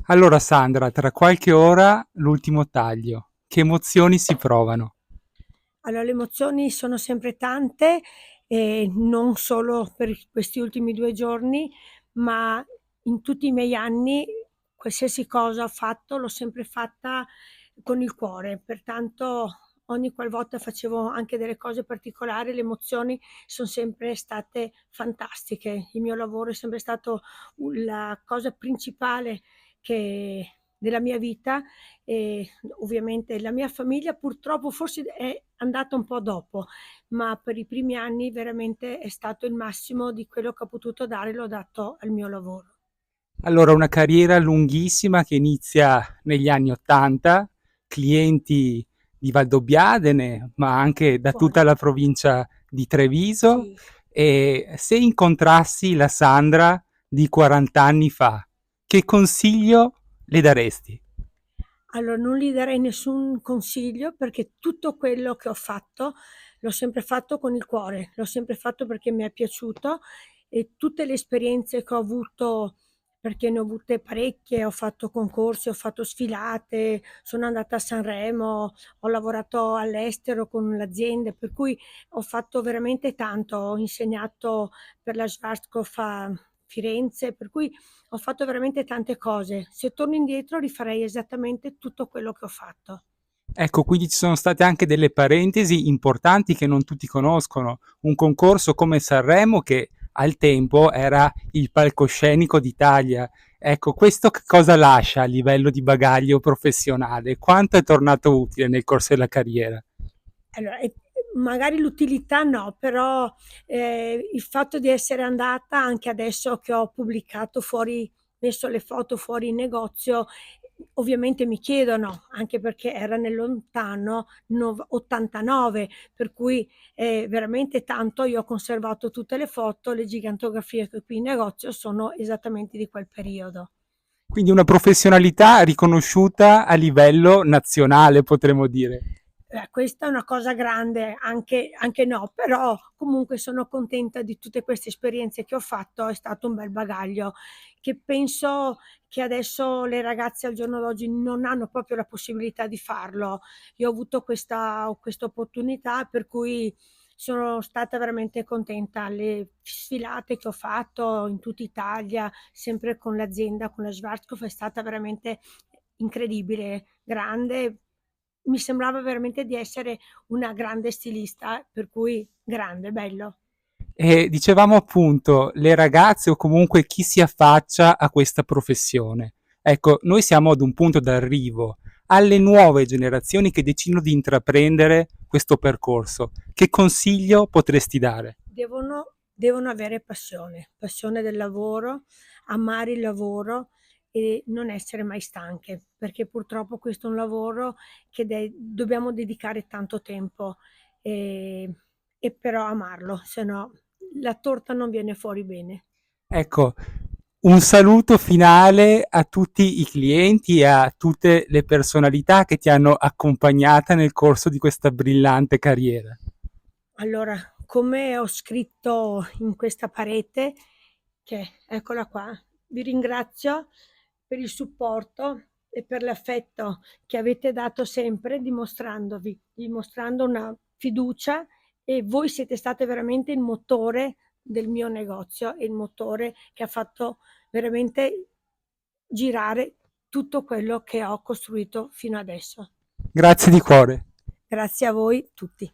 Allora Sandra, tra qualche ora l'ultimo taglio. Che emozioni si provano? Allora, le emozioni sono sempre tante, non solo per questi ultimi 2 giorni, ma in tutti i miei anni, qualsiasi cosa ho fatto, l'ho sempre fatta con il cuore. Pertanto ogni qualvolta facevo anche delle cose particolari, le emozioni son sempre state fantastiche. Il mio lavoro è sempre stato la cosa principale che della mia vita. E ovviamente la mia famiglia purtroppo forse è andata un po' dopo, ma per i primi anni veramente è stato il massimo di quello che ho potuto dare, l'ho dato al mio lavoro. Allora, una carriera lunghissima che inizia negli anni '80, clienti di Valdobbiadene, ma anche da tutta Guarda, la provincia di Treviso. sì. E se incontrassi la Sandra di 40 anni fa, che consiglio le daresti? Allora, non gli darei nessun consiglio perché tutto quello che ho fatto l'ho sempre fatto con il cuore, l'ho sempre fatto perché mi è piaciuto e tutte le esperienze che ho avuto, perché ne ho avute parecchie, ho fatto concorsi, ho fatto sfilate, sono andata a Sanremo, ho lavorato all'estero con l'azienda, per cui ho fatto veramente tanto, ho insegnato per la Schwarzkopf a Firenze, per cui ho fatto veramente tante cose. Se torno indietro rifarei esattamente tutto quello che ho fatto. Ecco, quindi ci sono state anche delle parentesi importanti che non tutti conoscono. Un concorso come Sanremo che al tempo era il palcoscenico d'Italia. Ecco, questo che cosa lascia a livello di bagaglio professionale? Quanto è tornato utile nel corso della carriera? Allora, magari l'utilità no, però, il fatto di essere andata anche adesso che ho pubblicato fuori, messo le foto fuori in negozio, ovviamente mi chiedono, anche perché era nel lontano 89, per cui è veramente tanto. Io ho conservato tutte le foto, le gigantografie che ho qui in negozio sono esattamente di quel periodo. Quindi una professionalità riconosciuta a livello nazionale, potremmo dire. Questa è una cosa grande, anche no, però comunque sono contenta di tutte queste esperienze che ho fatto, è stato un bel bagaglio che penso che adesso le ragazze al giorno d'oggi non hanno proprio la possibilità di farlo. Io ho avuto questa opportunità, per cui sono stata veramente contenta. Le sfilate che ho fatto in tutta Italia, sempre con l'azienda, con la Schwarzkopf, è stata veramente incredibile, grande. Mi sembrava veramente di essere una grande stilista, per cui grande, bello. E dicevamo appunto le ragazze o comunque chi si affaccia a questa professione. Ecco, noi siamo ad un punto d'arrivo alle nuove generazioni che decidono di intraprendere questo percorso. Che consiglio potresti dare? Devono avere passione, passione del lavoro, amare il lavoro e non essere mai stanche, perché purtroppo questo è un lavoro che dobbiamo dedicare tanto tempo, e, e però amarlo, se no la torta non viene fuori bene. Ecco, un saluto finale a tutti i clienti e a tutte le personalità che ti hanno accompagnata nel corso di questa brillante carriera. Allora, come ho scritto in questa parete, che eccola qua, vi ringrazio per il supporto e per l'affetto che avete dato sempre, dimostrando una fiducia, e voi siete state veramente il motore del mio negozio e il motore che ha fatto veramente girare tutto quello che ho costruito fino adesso. Grazie di cuore. Grazie a voi tutti.